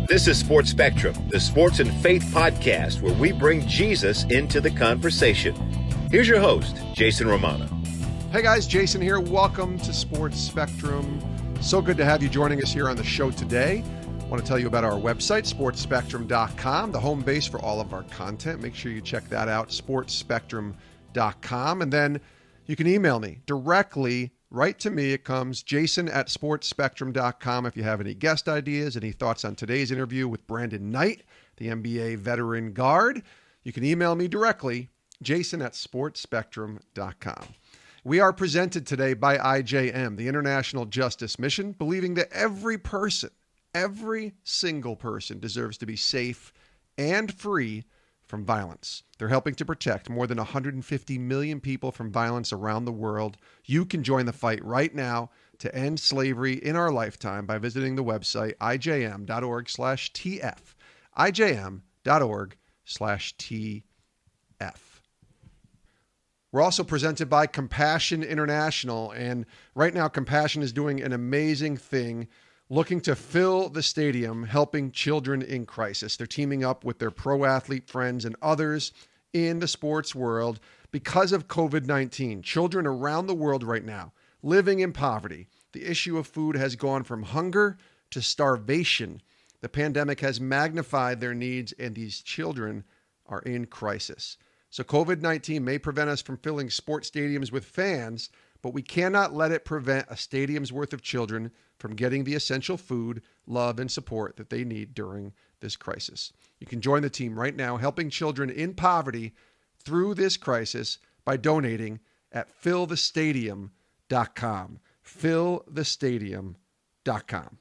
This is Sports Spectrum, the sports and faith podcast where we bring Jesus into the conversation. Here's your host, Jason Romano. Hey guys, Jason here. Welcome to Sports Spectrum. So good to have you joining us here on the show today. I want to tell you about our website, sportspectrum.com, the home base for all of our content. Make sure you check that out, sportspectrum.com. And then you can email me directly right to me. It comes jason@sportspectrum.com if you have any guest ideas, any thoughts on today's interview with Brandon Knight, the NBA veteran guard. You can email me directly, jason@sportspectrum.com. We are presented today by IJM, the International Justice Mission, believing that every single person deserves to be safe and free from violence. They're helping to protect more than 150 million people from violence around the world. You can join the fight right now to end slavery in our lifetime by visiting the website ijm.org/TF. ijm.org/TF. We're also presented by Compassion International, and right now Compassion is doing an amazing thing, looking to fill the stadium, helping children in crisis. They're teaming up with their pro athlete friends and others in the sports world because of COVID-19. Children around the world right now living in poverty. The issue of food has gone from hunger to starvation. The pandemic has magnified their needs, and these children are in crisis. So COVID-19 may prevent us from filling sports stadiums with fans, but we cannot let it prevent a stadium's worth of children from getting the essential food, love, and support that they need during this crisis. You can join the team right now, helping children in poverty through this crisis by donating at fillthestadium.com. fillthestadium.com.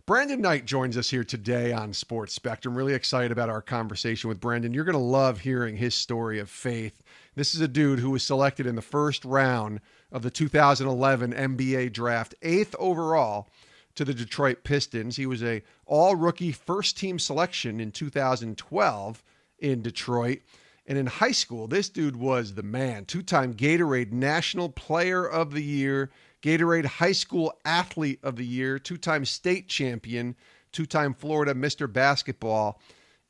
Brandon Knight joins us here today on Sports Spectrum. Really excited about our conversation with Brandon. You're going to love hearing his story of faith. This is a dude who was selected in the first round of the 2011 NBA draft, 8th overall to the Detroit Pistons. He was a all-rookie first-team selection in 2012 in Detroit. And in high school, this dude was the man. Two-time Gatorade National Player of the Year, Gatorade High School Athlete of the Year, two-time state champion, two-time Florida Mr. Basketball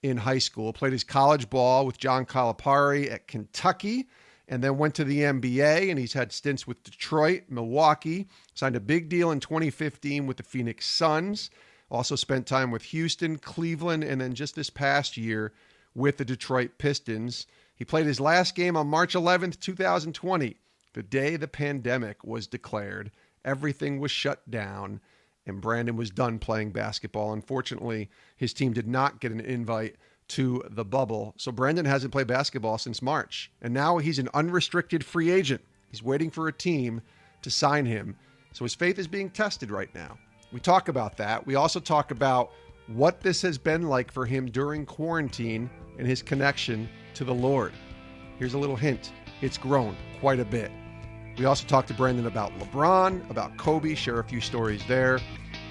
in high school. Played his college ball with John Calipari at Kentucky, and then went to the NBA, and he's had stints with Detroit, Milwaukee, signed a big deal in 2015 with the Phoenix Suns, also spent time with Houston, Cleveland, and then just this past year with the Detroit Pistons. He played his last game on March 11th, 2020, the day the pandemic was declared. Everything was shut down, and Brandon was done playing basketball. Unfortunately, his team did not get an invite to the bubble. So Brandon hasn't played basketball since March, and now he's an unrestricted free agent. He's waiting for a team to sign him. So his faith is being tested right now. We talk about that. We also talk about what this has been like for him during quarantine and his connection to the Lord. Here's a little hint. It's grown quite a bit. We also talk to Brandon about LeBron, about Kobe, share a few stories there.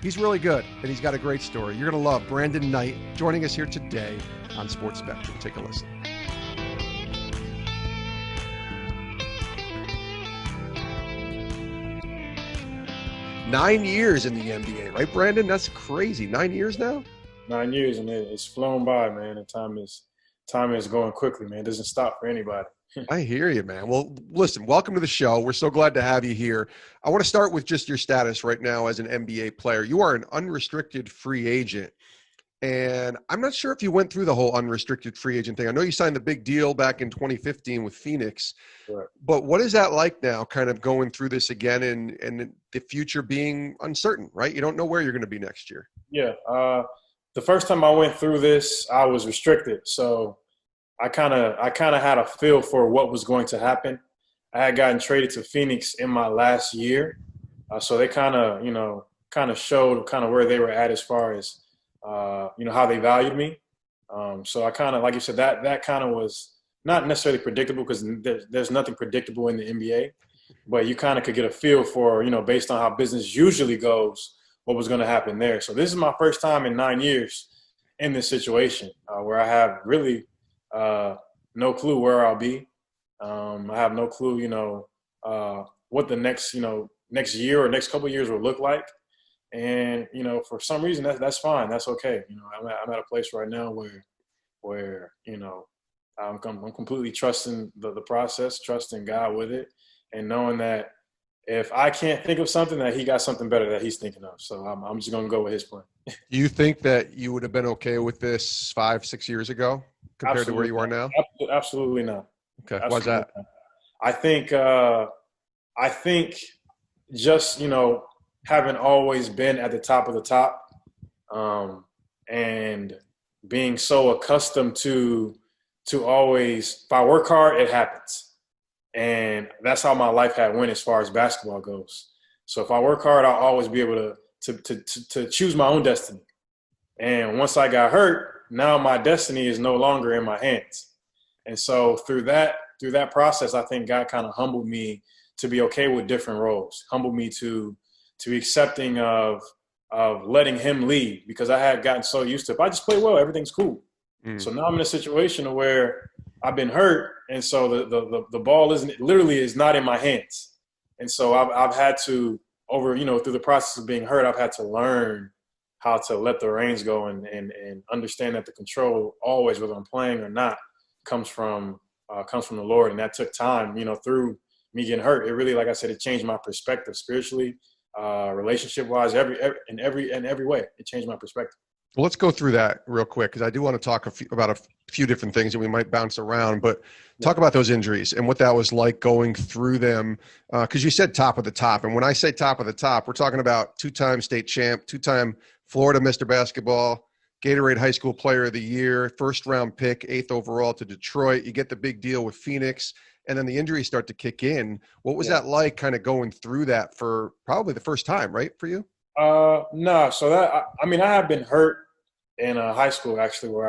He's really good, and he's got a great story. You're going to love Brandon Knight joining us here today on Sports Spectrum. Take a listen. Nine years in the NBA, right, Brandon? That's crazy. 9 years now? 9 years, and it's flown by, man. And time is going quickly, man. It doesn't stop for anybody. I hear you, man. Well, listen, welcome to the show. We're so glad to have you here. I want to start with just your status right now as an NBA player. You are an unrestricted free agent, and I'm not sure if you went through the whole unrestricted free agent thing. I know you signed the big deal back in 2015 with Phoenix, Right. But what is that like now, kind of going through this again and the future being uncertain, right? You don't know where you're going to be next year. Yeah. The first time I went through this, I was restricted. So I kind of had a feel for what was going to happen. I had gotten traded to Phoenix in my last year. So they kind of showed where they were at as far as, how they valued me. So I kind of, like you said, that kind of was not necessarily predictable because there's nothing predictable in the NBA, but you kind of could get a feel for, based on how business usually goes, what was going to happen there. So this is my first time in 9 years in this situation where I have really no clue where I'll be. I have no clue, what the next year or next couple of years will look like. And, for some reason that's fine. That's okay. I'm at a place right now where, I'm completely trusting the process, trusting God with it, and knowing that if I can't think of something, that he got something better that he's thinking of. So I'm just going to go with his plan. Do you think that you would have been okay with this 5-6 years ago compared to where you are now? Absolutely not. Okay. Absolutely Why's that? not. I think just, having always been at the top of the top, and being so accustomed to always, if I work hard, it happens. And that's how my life had went as far as basketball goes. So if I work hard, I'll always be able to choose my own destiny. And once I got hurt, now my destiny is no longer in my hands. And so through that process, I think God kind of humbled me to be okay with different roles, humbled me to be accepting of letting him lead, because I had gotten so used to, if I just play well, everything's cool. So now I'm in a situation where I've been hurt, and so the ball is not in my hands. And so I've had to, through the process of being hurt, I've had to learn how to let the reins go and understand that the control always, whether I'm playing or not, comes from the Lord. And that took time, through me getting hurt. It really, like I said, it changed my perspective spiritually, relationship-wise, in every way. It changed my perspective. Well, let's go through that real quick, because I do want to talk about a few different things and we might bounce around, but talk about those injuries and what that was like going through them. Because you said top of the top. And when I say top of the top, we're talking about two-time state champ, two-time Florida Mr. Basketball, Gatorade High School Player of the Year, first-round pick, 8th overall to Detroit. You get the big deal with Phoenix, and then the injuries start to kick in. What was that like, kind of going through that for probably the first time, right, for you? No. So I have been hurt in high school, actually, where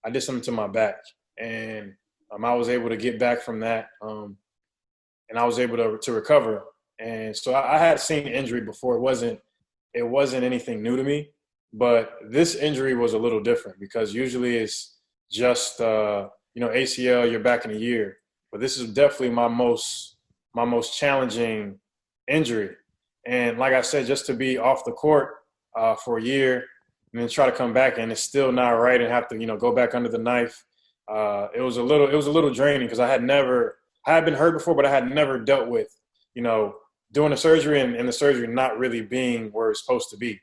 I did something to my back, and I was able to get back from that, and I was able to recover. And so I had seen injury before. It wasn't anything new to me, but this injury was a little different, because usually it's just ACL, you're back in a year. But this is definitely my most challenging injury. And like I said, just to be off the court for a year and then try to come back and it's still not right and have to, go back under the knife. It was a little draining, because I had been hurt before, but I had never dealt with, doing the surgery and the surgery not really being where it's supposed to be.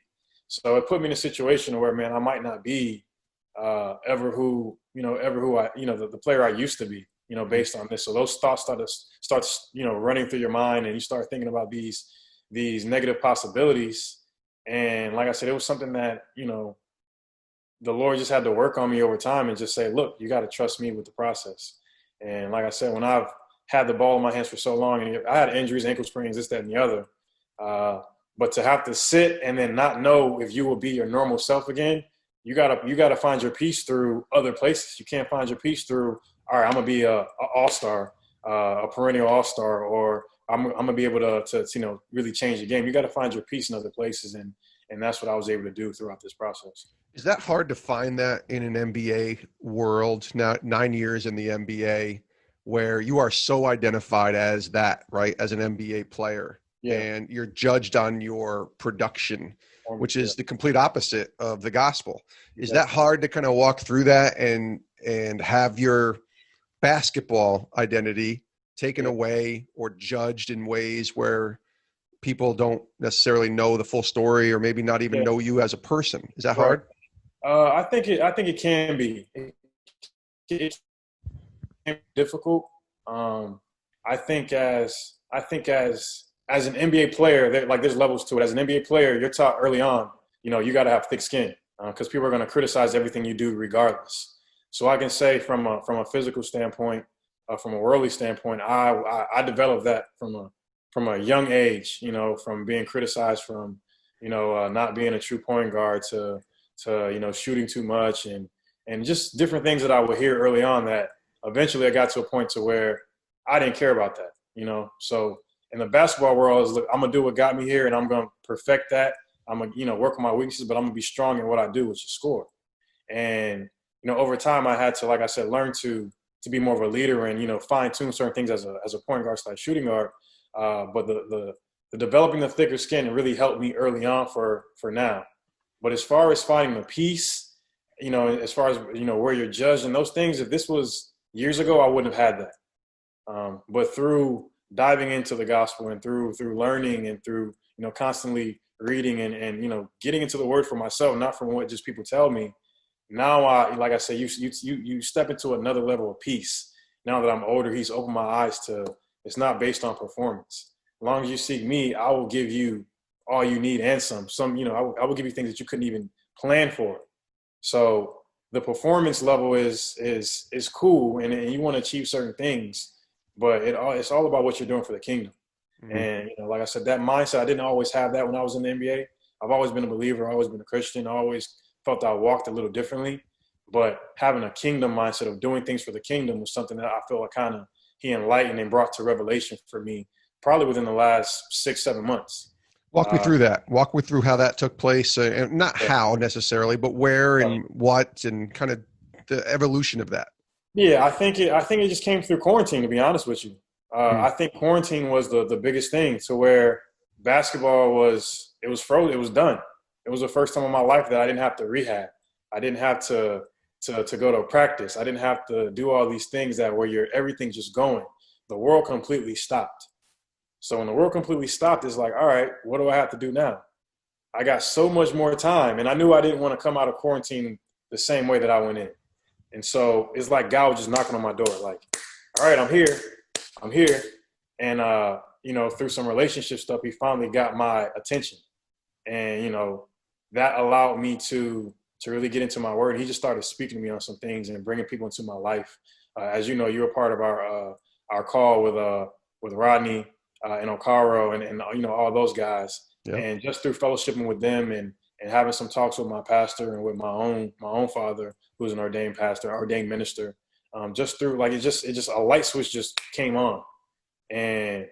So it put me in a situation where, man, I might not be ever who I, the player I used to be, based on this. So those thoughts start running through your mind, and you start thinking about these negative possibilities. And like I said, it was something that, the Lord just had to work on me over time and just say, look, you got to trust me with the process. And like I said, when I've had the ball in my hands for so long, and I had injuries, ankle sprains, this, that, and the other, but to have to sit and then not know if you will be your normal self again, you gotta find your peace through other places. You can't find your peace through, all right, I'm gonna be a all-star, a perennial all-star, or I'm gonna be able to really change the game. You got to find your peace in other places, and that's what I was able to do throughout this process. Is that hard to find that in an NBA world now, 9 years in the NBA, where you are so identified as that, right, as an NBA player, and you're judged on your production, which is the complete opposite of the gospel? Is that hard to kind of walk through that and have your basketball identity taken away or judged in ways where people don't necessarily know the full story, or maybe not even know you as a person? Is that hard? I think it can be. It can be difficult. I think as an NBA player, there's levels to it. As an NBA player, you're taught early on, you got to have thick skin, because people are going to criticize everything you do regardless. So I can say from a physical standpoint, from a worldly standpoint, I developed that from a young age, from being criticized from, not being a true point guard to shooting too much and just different things that I would hear early on, that eventually I got to a point to where I didn't care about that, So in the basketball world, look, I'm going to do what got me here, and I'm going to perfect that. I'm going to, work on my weaknesses, but I'm going to be strong in what I do, which is score. And, over time I had to, like I said, learn to be more of a leader and, fine tune certain things as a point guard / shooting guard. But the the developing the thicker skin really helped me early on for now. But as far as finding the peace, as far as, where you're judged and those things, if this was years ago, I wouldn't have had that. But through diving into the gospel and through learning and through, constantly reading and getting into the word for myself, not from what just people tell me. Now, like I said, you step into another level of peace. Now that I'm older, he's opened my eyes to, it's not based on performance. As long as you seek me, I will give you all you need and some, I will give you things that you couldn't even plan for. So the performance level is cool and you want to achieve certain things, but it's all about what you're doing for the kingdom. Mm-hmm. And, like I said, that mindset, I didn't always have that when I was in the NBA. I've always been a believer. I've always been a Christian. I always felt I walked a little differently, but having a kingdom mindset of doing things for the kingdom was something that I feel like he enlightened and brought to revelation for me probably within the last 6-7 months. Walk me through that. Walk me through how that took place, and not how necessarily, but where and what, and kind of the evolution of that. Yeah, I think it just came through quarantine, to be honest with you. I think quarantine was the biggest thing, to where basketball was frozen. It was done. It was the first time in my life that I didn't have to rehab. I didn't have to go to practice. I didn't have to do all these things where everything's just going. The world completely stopped. So when the world completely stopped, it's like, all right, what do I have to do now? I got so much more time. And I knew I didn't want to come out of quarantine the same way that I went in. And so it's like God was just knocking on my door, like, all right, I'm here. And, through some relationship stuff, he finally got my attention. And, that allowed me to really get into my word. He just started speaking to me on some things and bringing people into my life. As you know, you were part of our call with Rodney and Okaro and all those guys. Yep. And just through fellowshipping with them and having some talks with my pastor and with my own father, who's an ordained pastor, ordained minister, just through like, it just a light switch just came on. And,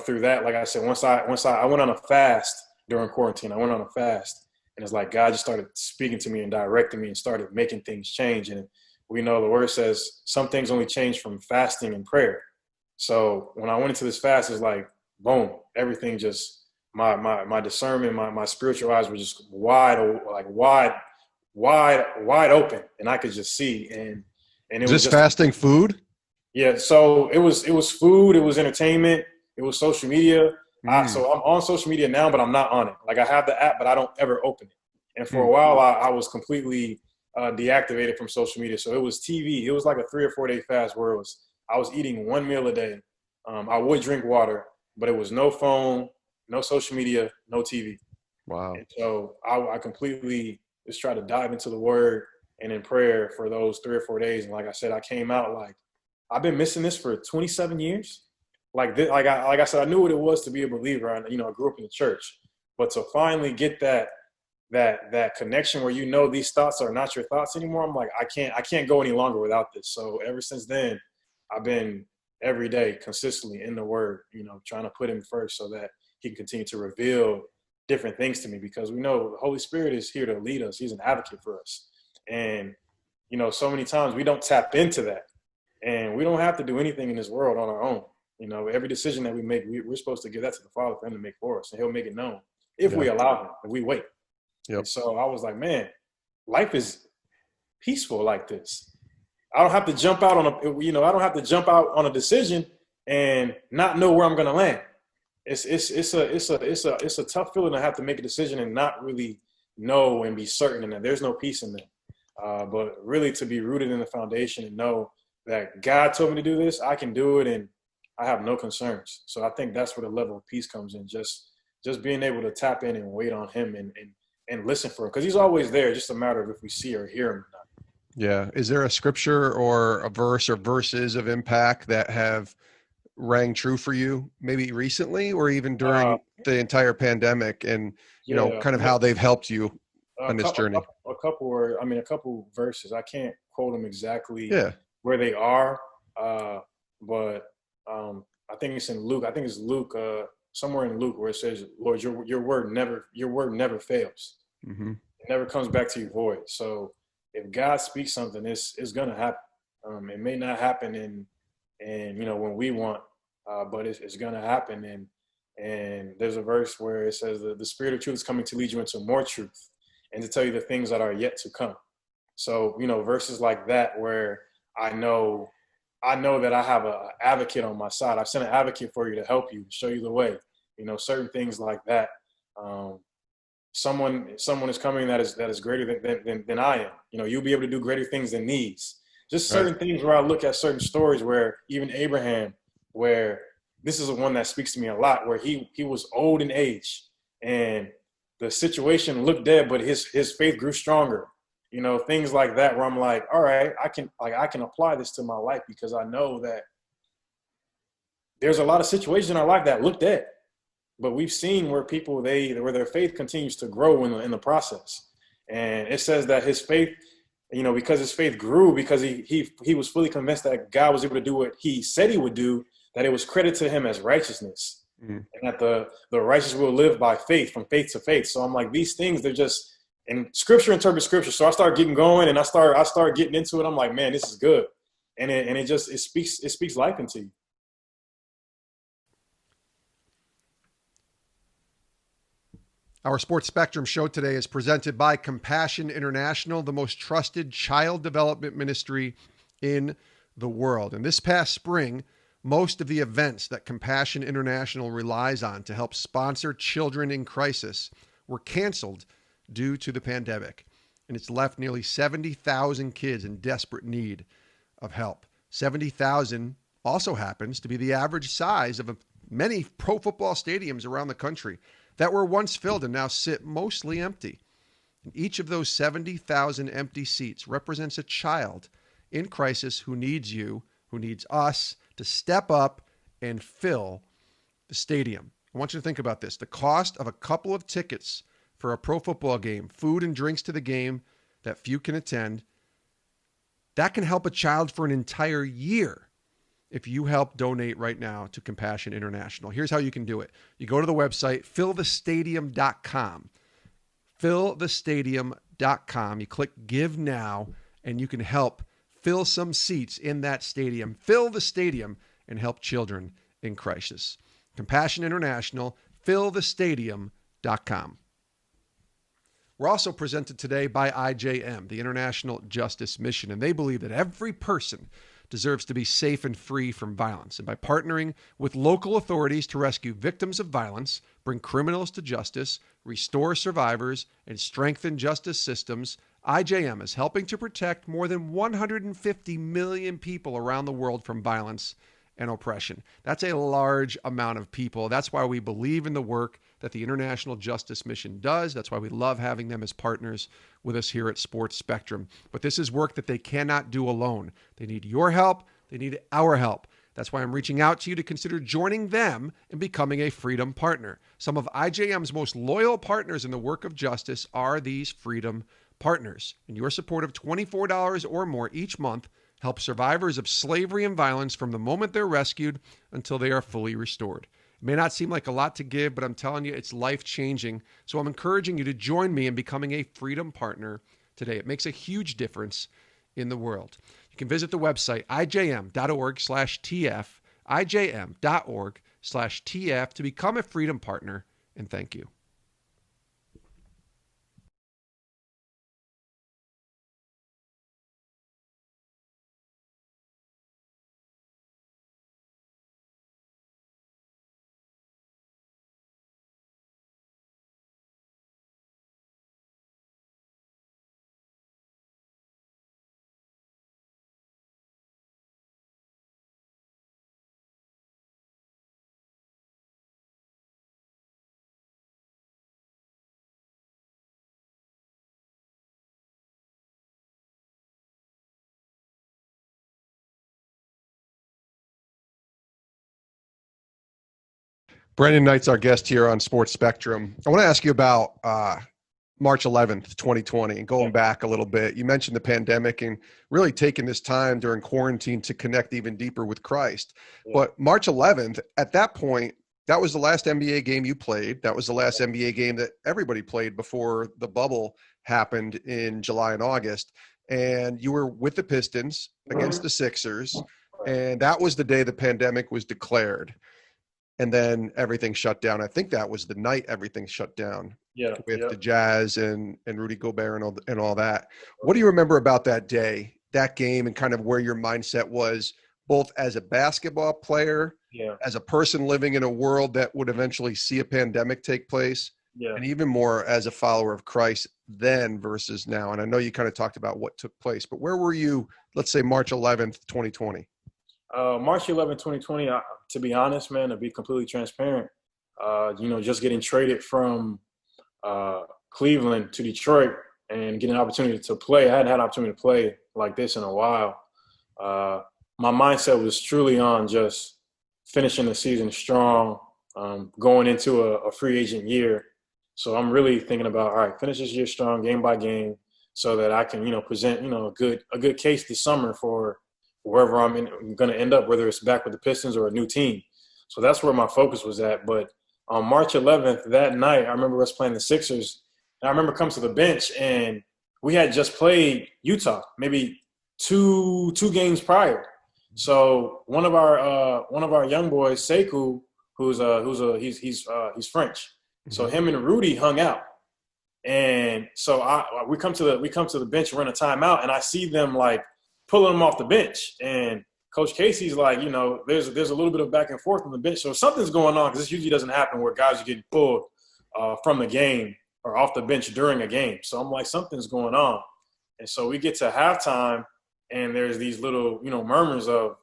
through that, like I said, once I went on a fast during quarantine, and it's like God just started speaking to me and directing me and started making things change. And we know the word says some things only change from fasting and prayer. So when I went into this fast, it's like, boom, everything just, my discernment, my spiritual eyes were just wide open, and I could just see. And it was just fasting food. Yeah. So it was food. It was entertainment. It was social media. So I'm on social media now, but I'm not on it. Like I have the app, but I don't ever open it. And for a while, I was completely deactivated from social media. So it was TV. It was like a 3 or 4 day fast where I was eating 1 meal a day. I would drink water, but it was no phone, no social media, no TV. Wow. And so I completely just tried to dive into the word and in prayer for those 3 or 4 days. And like I said, I came out like, I've been missing this for 27 years. Like I said, I knew what it was to be a believer. I grew up in the church, but to finally get that connection where these thoughts are not your thoughts anymore, I'm like, I can't go any longer without this. So ever since then, I've been every day consistently in the word, trying to put him first so that he can continue to reveal different things to me, because we know the Holy Spirit is here to lead us. He's an advocate for us. And, so many times we don't tap into that, and we don't have to do anything in this world on our own. Every decision that we make, we're supposed to give that to the Father for him to make for us, and he'll make it known if we allow him, if we wait. Yep. And so I was like, man, life is peaceful like this. I don't have to jump out on a decision and not know where I'm going to land. It's a tough feeling to have to make a decision and not really know and be certain, and that there's no peace in that. But really to be rooted in the foundation and know that God told me to do this, I can do it, and I have no concerns. So I think that's where the level of peace comes in. Just being able to tap in and wait on him and listen for him, because he's always there. Just a matter of if we see or hear him or not. Yeah. Is there a scripture or a verse or verses of impact that have rang true for you, maybe recently or even during the entire pandemic, and kind of how they've helped you on this journey? A couple verses. I can't quote them exactly where they are, but I think it's in Luke. I think it's Luke, somewhere in Luke, where it says, "Lord, your word never fails. Mm-hmm. It never comes back to you void." So if God speaks something, it's gonna happen. It may not happen in when we want, but it's gonna happen. And there's a verse where it says the Spirit of truth is coming to lead you into more truth and to tell you the things that are yet to come. So, verses like that where I know that I have an advocate on my side. I've sent an advocate for you to help you, show you the way, certain things like that. Someone is coming that is greater than I am. You'll be able to do greater things than these. Just certain things where I look at certain stories where even Abraham, where this is the one that speaks to me a lot, where he was old in age and the situation looked dead, but his faith grew stronger. Things like that where I'm like, all right, I can apply this to my life because I know that there's a lot of situations in our life that look dead, but we've seen where people, where their faith continues to grow in the process. And it says that his faith, because his faith grew, because he was fully convinced that God was able to do what he said he would do, that it was credited to him as righteousness, and that the righteous will live by faith, from faith to faith. So I'm like, these things, they're just, and scripture interprets scripture. So I start getting going and I start getting into it. I'm like, man, this is good. And it speaks life into you. Our Sports Spectrum show today is presented by Compassion International, the most trusted child development ministry in the world. And this past spring, most of the events that Compassion International relies on to help sponsor children in crisis were canceled due to the pandemic. And it's left nearly 70,000 kids in desperate need of help. 70,000 also happens to be the average size of many pro football stadiums around the country that were once filled and now sit mostly empty. And each of those 70,000 empty seats represents a child in crisis who needs you, who needs us to step up and fill the stadium. I want you to think about this. The cost of a couple of tickets for a pro football game, food and drinks to the game that few can attend, that can help a child for an entire year if you help donate right now to Compassion International. Here's how you can do it. You go to the website, fillthestadium.com. Fillthestadium.com. You click Give Now, and you can help fill some seats in that stadium. Fill the stadium and help children in crisis. Compassion International, fillthestadium.com. We're also presented today by IJM, the International Justice Mission, and they believe that every person deserves to be safe and free from violence. And by partnering with local authorities to rescue victims of violence, bring criminals to justice, restore survivors, and strengthen justice systems, IJM is helping to protect more than 150 million people around the world from violence and oppression. That's a large amount of people. That's why we believe in the work that the International Justice Mission does. That's why we love having them as partners with us here at Sports Spectrum. But this is work that they cannot do alone. They need your help. They need our help. That's why I'm reaching out to you to consider joining them and becoming a Freedom Partner. Some of IJM's most loyal partners in the work of justice are these Freedom Partners. And your support of $24 or more each month helps survivors of slavery and violence from the moment they're rescued until they are fully restored. It may not seem like a lot to give, but I'm telling you, it's life-changing. So I'm encouraging you to join me in becoming a Freedom Partner today. It makes a huge difference in the world. You can visit the website, ijm.org/TF, ijm.org/TF to become a Freedom Partner, and thank you. Brandon Knight's our guest here on Sports Spectrum. I want to ask you about March 11th, 2020, and going back a little bit. You mentioned the pandemic and really taking this time during quarantine to connect even deeper with Christ. Yeah. But March 11th, at that point, that was the last NBA game you played. That was the last NBA game that everybody played before the bubble happened in July and August. And you were with the Pistons against the Sixers, and that was the day the pandemic was declared. and then everything shut down. I think that was the night everything shut down. Yeah. With the Jazz and Rudy Gobert and all that. What do you remember about that day, that game, and kind of where your mindset was, both as a basketball player, as a person living in a world that would eventually see a pandemic take place, and even more as a follower of Christ then versus now? And I know you kind of talked about what took place, but where were you, let's say March 11th, 2020? March 11th, 2020, to be honest, man, to be completely transparent, just getting traded from Cleveland to Detroit and getting an opportunity to play. I hadn't had an opportunity to play like this in a while. My mindset was truly on just finishing the season strong, going into a free agent year. So I'm really thinking about, all right, finish this year strong, game by game, so that I can, present, a good case this summer for wherever I'm going to end up, whether it's back with the Pistons or a new team. So that's where my focus was at. But on March 11th, that night, I remember us playing the Sixers. And I remember coming to the bench, and we had just played Utah, maybe two games prior. So one of our young boys, Sekou, he's French. So him and Rudy hung out, and so we come to the bench, run a timeout, and I see them like pulling him off the bench, and Coach Casey's like, there's a little bit of back and forth on the bench. So something's going on, because this usually doesn't happen where guys are getting pulled from the game or off the bench during a game. So I'm like, something's going on. And so we get to halftime, and there's these little, murmurs of,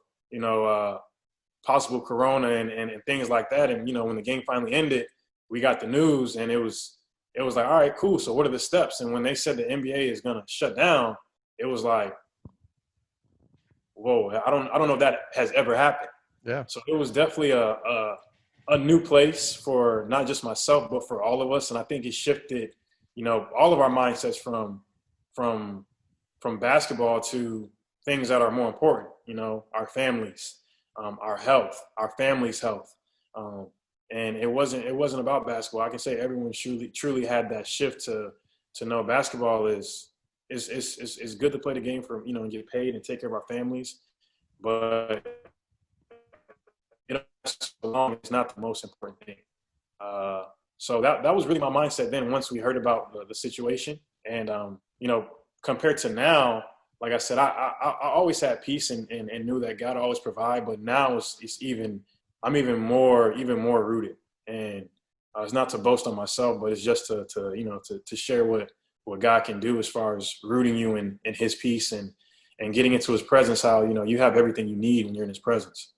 possible corona and things like that. And, when the game finally ended, we got the news, and it was like, all right, cool. So what are the steps? And when they said the NBA is going to shut down, it was like, whoa, I don't know if that has ever happened. Yeah. So it was definitely a new place for not just myself, but for all of us. And I think it shifted, all of our mindsets from basketball to things that are more important, our families, our health, our family's health. And it wasn't about basketball. I can say everyone truly had that shift to know basketball is good to play the game for, and get paid and take care of our families. But, it's not the most important thing. So that was really my mindset then once we heard about the situation. And, compared to now, like I said, I always had peace and knew that God always provide. But now I'm even more rooted. And it's not to boast on myself, but it's just to share what God can do as far as rooting you in his peace and getting into his presence, how, you have everything you need when you're in his presence.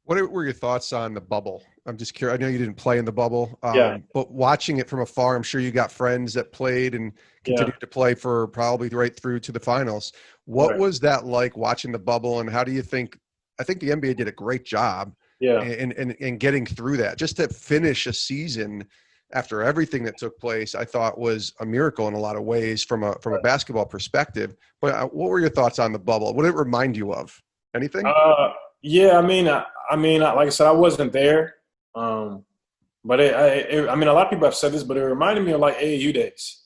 What were your thoughts on the bubble? I'm just curious. I know you didn't play in the bubble, but watching it from afar, I'm sure you got friends that played and continued to play for probably right through to the finals. What was that like, watching the bubble, and how do you think – I think the NBA did a great job in getting through that. Just to finish a season after everything that took place, I thought was a miracle in a lot of ways from a basketball perspective. But what were your thoughts on the bubble? What did it remind you of? Anything? Yeah, I mean, like I said, I wasn't there. But a lot of people have said this, but it reminded me of like AAU days.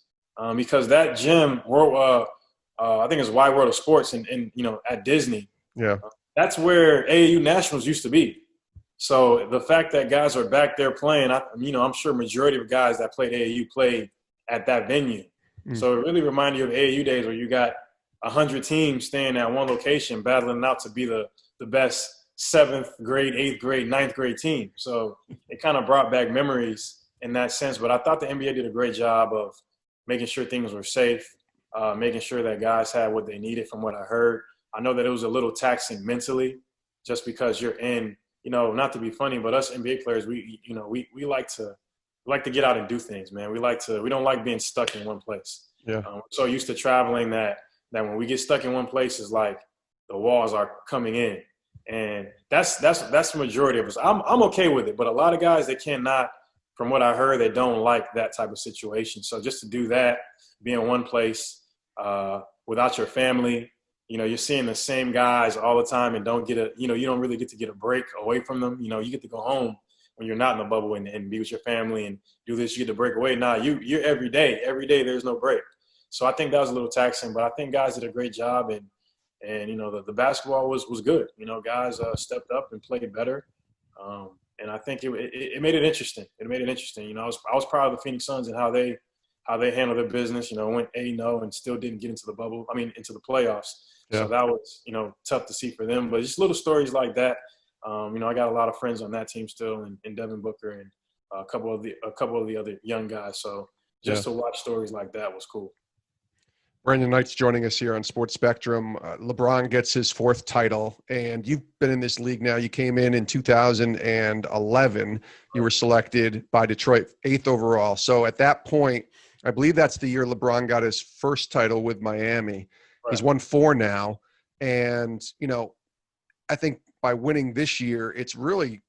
Because that gym, I think it's Wide World of Sports and at Disney. Yeah. That's where AAU Nationals used to be. So the fact that guys are back there playing, I'm sure majority of guys that played AAU played at that venue. So it really reminded you of AAU days where you got 100 teams staying at one location, battling out to be the best 7th grade, 8th grade, 9th grade team. So it kind of brought back memories in that sense. But I thought the NBA did a great job of making sure things were safe, making sure that guys had what they needed from what I heard. I know that it was a little taxing mentally just because you're in, not to be funny, but us NBA players, we like to get out and do things, man. We don't like being stuck in one place. Yeah. We're so used to traveling that when we get stuck in one place, it's like the walls are coming in. And that's the majority of us. I'm okay with it, but a lot of guys, they cannot, from what I heard, they don't like that type of situation. So just to do that, be in one place without your family, you're seeing the same guys all the time and don't get you don't really get to get a break away from them. You get to go home when you're not in the bubble and be with your family and do this, you get to break away. Nah, you're every day there's no break. So I think that was a little taxing, but I think guys did a great job and the basketball was good. Guys stepped up and played better. And I think it made it interesting. It made it interesting. You know, I was proud of the Phoenix Suns and how they handled their business. You know, went 8-0 and still didn't get into the bubble. I mean, into the playoffs. Yeah. So that was, you know, tough to see for them. But just little stories like that. You know, I got a lot of friends on that team still, and Devin Booker and a couple of the other young guys. So just to watch stories like that was cool. Brandon Knight's joining us here on Sports Spectrum. LeBron gets his 4th title, and you've been in this league now. You came in 2011. You were selected by Detroit 8th overall. So at that point, I believe that's the year LeBron got his first title with Miami. Right. He's won 4 now. And, you know, I think by winning this year, it's really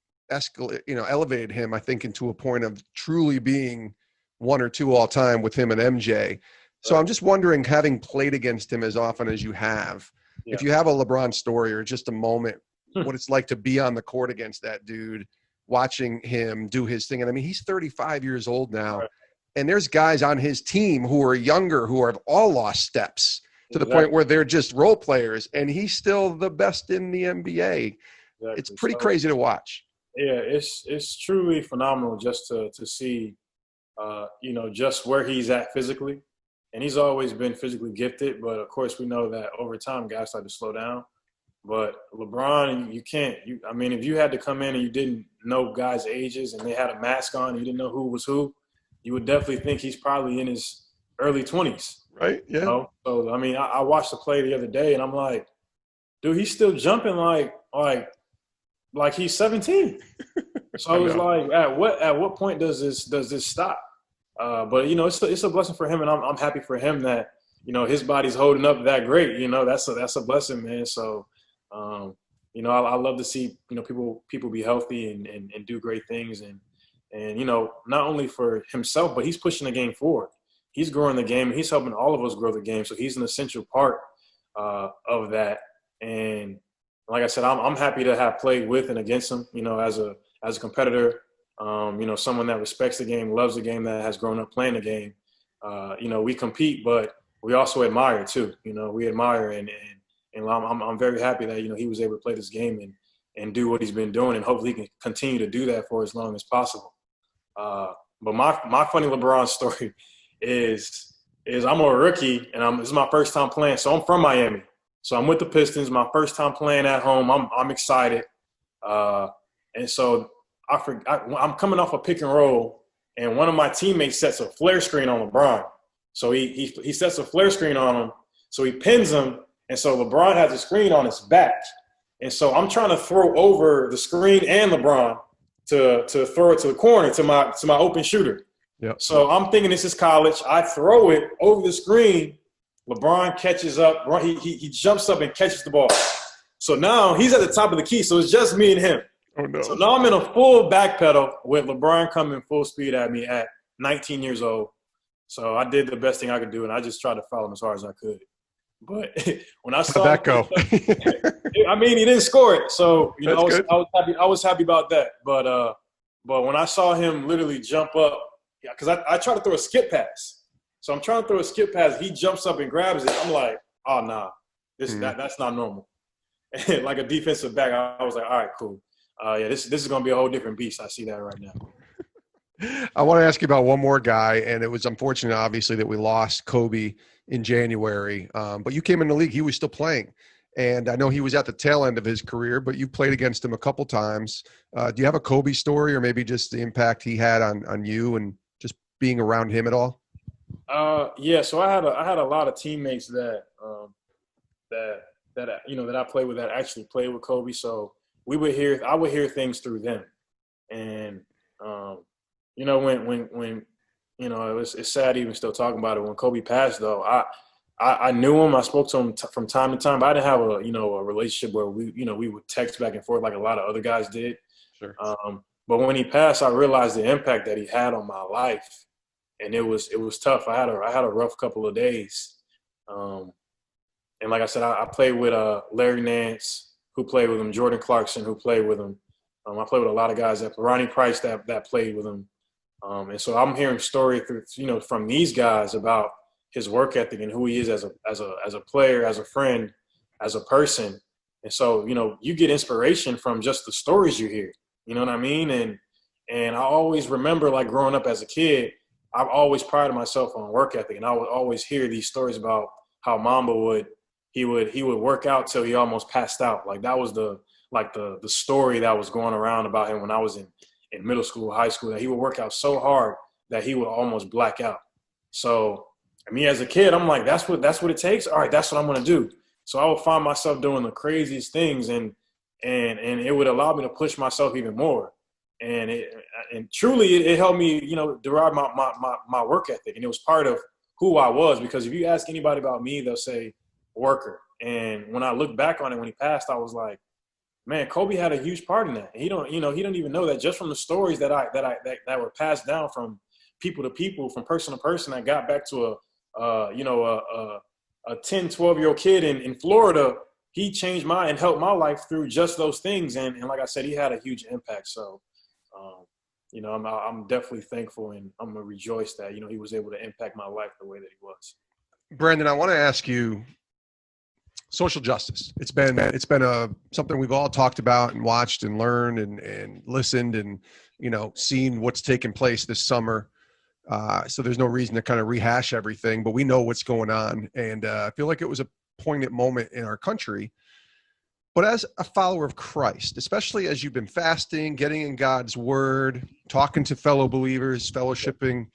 elevated him, I think, into a point of truly being 1 or 2 all time with him and MJ. So I'm just wondering, having played against him as often as you have, if you have a LeBron story or just a moment, what it's like to be on the court against that dude, watching him do his thing. And I mean, he's 35 years old now, and there's guys on his team who are younger, who have all lost steps to the point where they're just role players, and he's still the best in the NBA. It's pretty crazy to watch. Yeah, it's truly phenomenal just to see, you know, just where he's at physically. And he's always been physically gifted, but of course we know that over time guys start to slow down. But LeBron, you can't. I mean, if you had to come in and you didn't know guys' ages and they had a mask on and you didn't know who was who, you would definitely think he's probably in his early 20s. Right, yeah. You know? So, I mean, I watched the play the other day and I'm like, dude, he's still jumping like he's 17. So I was like, at what point does this stop? But you know, it's a blessing for him, and I'm happy for him that, you know, his body's holding up that great. You know, that's a blessing, man. So, you know, I love to see, you know, people be healthy and do great things, and you know, not only for himself, but he's pushing the game forward. He's growing the game, and he's helping all of us grow the game. So he's an essential part of that. And like I said, I'm happy to have played with and against him. You know, as a competitor. You know, someone that respects the game, loves the game, that has grown up playing the game. You know, we compete, but we also admire too. You know, we admire, and I'm very happy that, you know, he was able to play this game and do what he's been doing, and hopefully he can continue to do that for as long as possible. But my funny LeBron story is I'm a rookie, and this is my first time playing. So I'm from Miami, so I'm with the Pistons. My first time playing at home. I'm excited, and so. I'm coming off a pick and roll, and one of my teammates sets a flare screen on LeBron. So he sets a flare screen on him, so he pins him, and so LeBron has a screen on his back. And so I'm trying to throw over the screen and LeBron to throw it to the corner to my open shooter. Yep. So I'm thinking this is college. I throw it over the screen. LeBron catches up. He jumps up and catches the ball. So now he's at the top of the key, so it's just me and him. Oh, no. So now I'm in a full back pedal with LeBron coming full speed at me at 19 years old. So I did the best thing I could do, and I just tried to follow him as hard as I could. But when I saw how'd that go? I mean, he didn't score it. So, you know, I was happy about that. But when I saw him literally jump up, because I tried to throw a skip pass. So I'm trying to throw a skip pass. He jumps up and grabs it. I'm like, oh, nah, that's not normal. And like a defensive back, I was like, all right, cool. Yeah, this is going to be a whole different beast. I see that right now. I want to ask you about one more guy, and it was unfortunate, obviously, that we lost Kobe in January. But you came in the league. He was still playing. And I know he was at the tail end of his career, but you played against him a couple times. Do you have a Kobe story, or maybe just the impact he had on you and just being around him at all? Yeah, so I had a lot of teammates that I played with that actually played with Kobe. So I would hear things through them. And, you know, when you know, it's sad even still talking about it. When Kobe passed, though, I knew him. I spoke to him from time to time, but I didn't have a relationship where we would text back and forth like a lot of other guys did. Sure. But when he passed, I realized the impact that he had on my life, and it was tough. I had a rough couple of days. And like I said, I played with Larry Nance, who played with him, Jordan Clarkson, who played with him. I played with a lot of guys Ronnie Price that played with him. And so I'm hearing stories from these guys about his work ethic and who he is as a player, as a friend, as a person. And so, you know, you get inspiration from just the stories you hear. You know what I mean? And I always remember, like, growing up as a kid, I've always prided myself on work ethic, and I would always hear these stories about how Mamba would work out till he almost passed out. Like, that was the story that was going around about him when I was in middle school, high school, that he would work out so hard that he would almost black out. So, me as a kid, I'm like, that's what it takes. All right, that's what I'm gonna do. So I would find myself doing the craziest things, and it would allow me to push myself even more. And truly, it helped me, derive my work ethic, and it was part of who I was. Because if you ask anybody about me, they'll say worker. And when I look back on it, when he passed, I was like, man, Kobe had a huge part in that. And he don't even know that just from the stories that were passed down from people to people, from person to person, that got back to a 10, 12-year-old kid in Florida. He changed and helped my life through just those things. And like I said, he had a huge impact. So, I'm definitely thankful, and I'm going to rejoice that, he was able to impact my life the way that he was. Brandon, I want to ask you, social justice. It's been something we've all talked about and watched and learned and listened and, seen what's taken place this summer. So there's no reason to kind of rehash everything, but we know what's going on. And I feel like it was a poignant moment in our country. But as a follower of Christ, especially as you've been fasting, getting in God's word, talking to fellow believers, fellowshipping,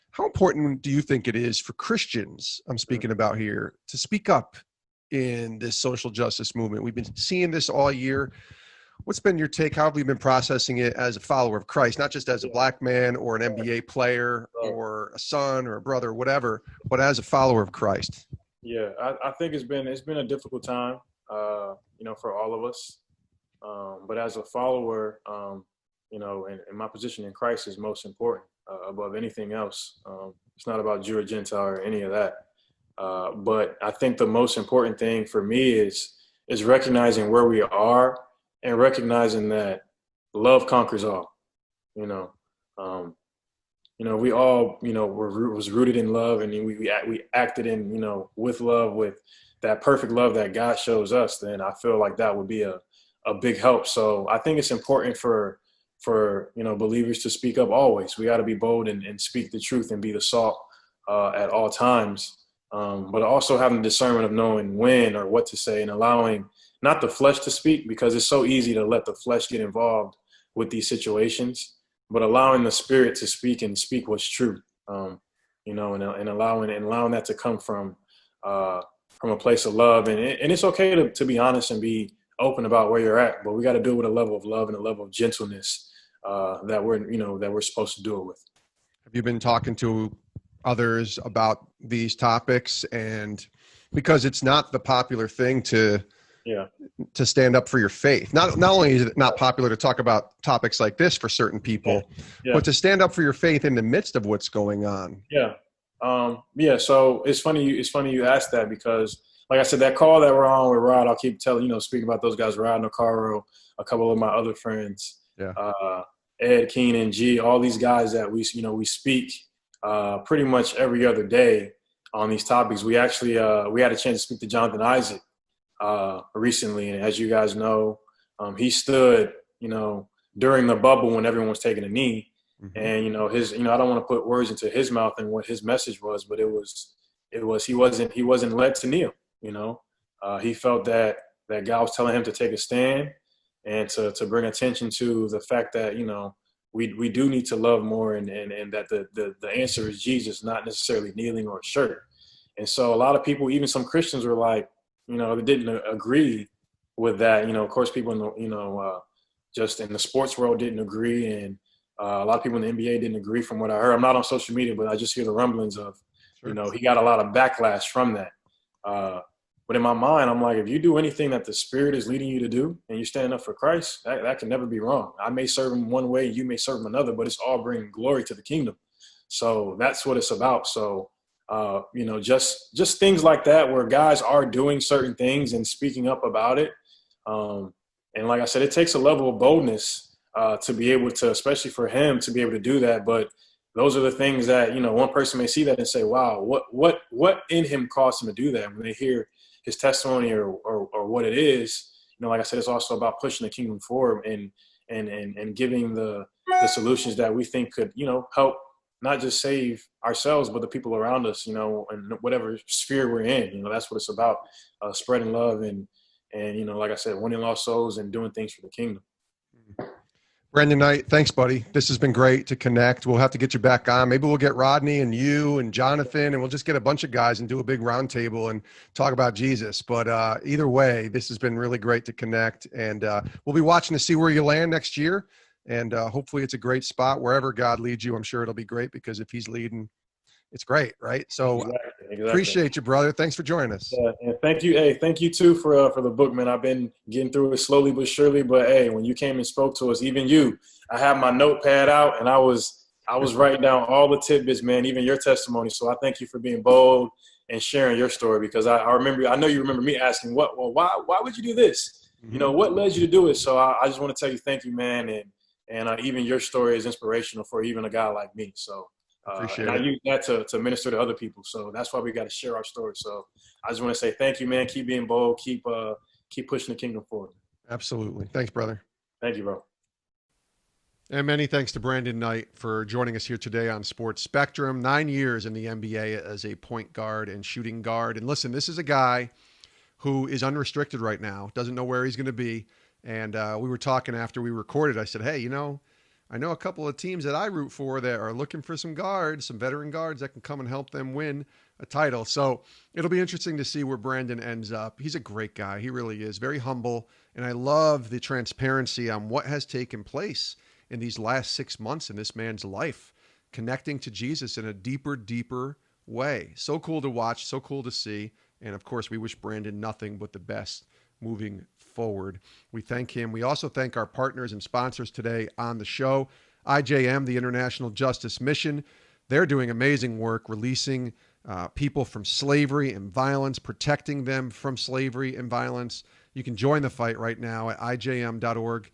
how important do you think it is for Christians, I'm speaking about here, to speak up in this social justice movement? We've been seeing this all year. What's been your take? How have you been processing it as a follower of Christ, not just as a black man or an NBA player or a son or a brother or whatever, but as a follower of Christ? Yeah, I think it's been a difficult time, for all of us. But as a follower, and my position in Christ is most important above anything else. It's not about Jew or Gentile or any of that. But I think the most important thing for me is recognizing where we are and recognizing that love conquers all. We all, was rooted in love, and we acted in, with love, with that perfect love that God shows us. Then I feel like that would be a big help. So I think it's important for believers to speak up always. We got to be bold and speak the truth and be the salt at all times. But also having the discernment of knowing when or what to say, and allowing not the flesh to speak, because it's so easy to let the flesh get involved with these situations, but allowing the spirit to speak and speak what's true, and allowing that to come from a place of love. And it's okay to be honest and be open about where you're at, but we got to do it with a level of love and a level of gentleness that we're supposed to do it with. Have you been talking to others about these topics? And because it's not the popular thing to stand up for your faith. Not only is it not popular to talk about topics like this for certain people, but to stand up for your faith in the midst of what's going on. So it's funny you asked that, because like I said, that call that we're on with Rod, I'll keep telling, speaking about those guys, Rod Nacaro, a couple of my other friends, Ed, Keenan, G, all these guys that we speak pretty much every other day on these topics. We actually we had a chance to speak to Jonathan Isaac recently, and as you guys know, he stood during the bubble when everyone was taking a knee, and his I don't want to put words into his mouth and what his message was, but it was he wasn't led to kneel. He felt that God was telling him to take a stand and to bring attention to the fact that we do need to love more, and that the answer is Jesus, not necessarily kneeling or a shirt. And so a lot of people, even some Christians, were like, they didn't agree with that. Of course, people in the, just in the sports world didn't agree. And a lot of people in the NBA didn't agree from what I heard. I'm not on social media, but I just hear the rumblings of, he got a lot of backlash from that. But in my mind, I'm like, if you do anything that the Spirit is leading you to do and you're standing up for Christ, that can never be wrong. I may serve him one way, you may serve him another, but it's all bringing glory to the kingdom. So that's what it's about. So, just things like that, where guys are doing certain things and speaking up about it. And like I said, it takes a level of boldness to be able to, especially for him, to be able to do that. But those are the things that, one person may see that and say, wow, what in him caused him to do that? When they hear his testimony or what it is, like I said, it's also about pushing the kingdom forward and and giving the solutions that we think could, help not just save ourselves, but the people around us, and whatever sphere we're in. That's what it's about, spreading love and like I said, winning lost souls and doing things for the kingdom. Brandon Knight, thanks, buddy. This has been great to connect. We'll have to get you back on. Maybe we'll get Rodney and you and Jonathan, and we'll just get a bunch of guys and do a big round table and talk about Jesus. But either way, this has been really great to connect. And we'll be watching to see where you land next year. And hopefully it's a great spot. Wherever God leads you, I'm sure it'll be great, because if he's leading, it's great, right? So exactly. Appreciate you, brother. Thanks for joining us. And thank you. Hey, thank you too for the book, man. I've been getting through it slowly but surely. But hey, when you came and spoke to us, even you, I have my notepad out and I was writing down all the tidbits, man, even your testimony. So I thank you for being bold and sharing your story, because I know you remember me asking, why would you do this? Mm-hmm. What led you to do it? So I just want to tell you thank you, man. And even your story is inspirational for even a guy like me. So. And I use that to minister to other people. So that's why we got to share our story. So I just want to say thank you, man. Keep being bold. Keep pushing the kingdom forward. Absolutely. Thanks, brother. Thank you, bro. And many thanks to Brandon Knight for joining us here today on Sports Spectrum. 9 years in the NBA as a point guard and shooting guard. And listen, this is a guy who is unrestricted right now, doesn't know where he's going to be. And we were talking after we recorded. I said, hey, I know a couple of teams that I root for that are looking for some guards, some veteran guards that can come and help them win a title. So it'll be interesting to see where Brandon ends up. He's a great guy. He really is. Very humble. And I love the transparency on what has taken place in these last 6 months in this man's life, connecting to Jesus in a deeper way. So cool to watch, so cool to see. And of course, we wish Brandon nothing but the best moving forward. We thank him. We also thank our partners and sponsors today on the show. IJM, the International Justice Mission. They're doing amazing work releasing people from slavery and violence, protecting them from slavery and violence. You can join the fight right now at ijm.org/TF,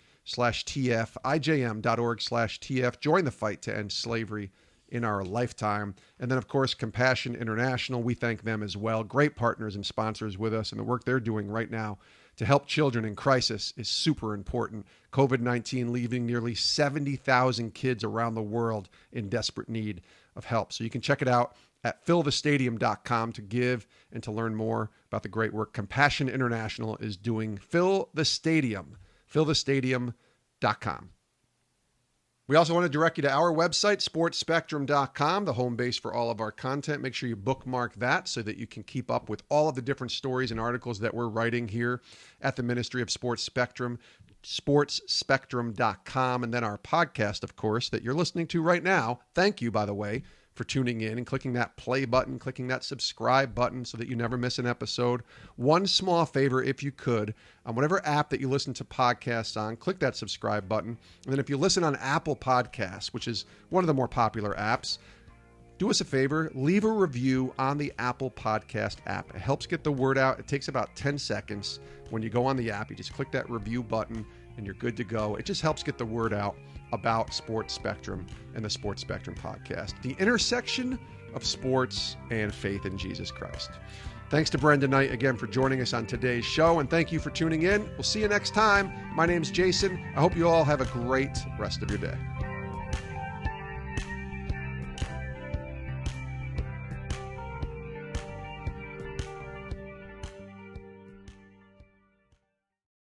ijm.org/TF. Join the fight to end slavery in our lifetime. And then, of course, Compassion International. We thank them as well. Great partners and sponsors with us, and the work they're doing right now to help children in crisis is super important. COVID-19 leaving nearly 70,000 kids around the world in desperate need of help. So you can check it out at fillthestadium.com to give and to learn more about the great work Compassion International is doing. Fill the Stadium, fillthestadium.com. We also want to direct you to our website, sportspectrum.com, the home base for all of our content. Make sure you bookmark that so that you can keep up with all of the different stories and articles that we're writing here at the Ministry of Sports Spectrum, sportspectrum.com, and then our podcast, of course, that you're listening to right now. Thank you, by the way, for tuning in and clicking that play button, clicking that subscribe button so that you never miss an episode. One small favor, if you could, on whatever app that you listen to podcasts on, click that subscribe button. And then if you listen on Apple Podcasts, which is one of the more popular apps, do us a favor, leave a review on the Apple Podcast app. It helps get the word out. It takes about 10 seconds. When you go on the app, you just click that review button and you're good to go. It just helps get the word out about Sports Spectrum and the Sports Spectrum podcast, the intersection of sports and faith in Jesus Christ. Thanks to Brandon Knight again for joining us on today's show, and thank you for tuning in. We'll see you next time. My name's Jason. I hope you all have a great rest of your day.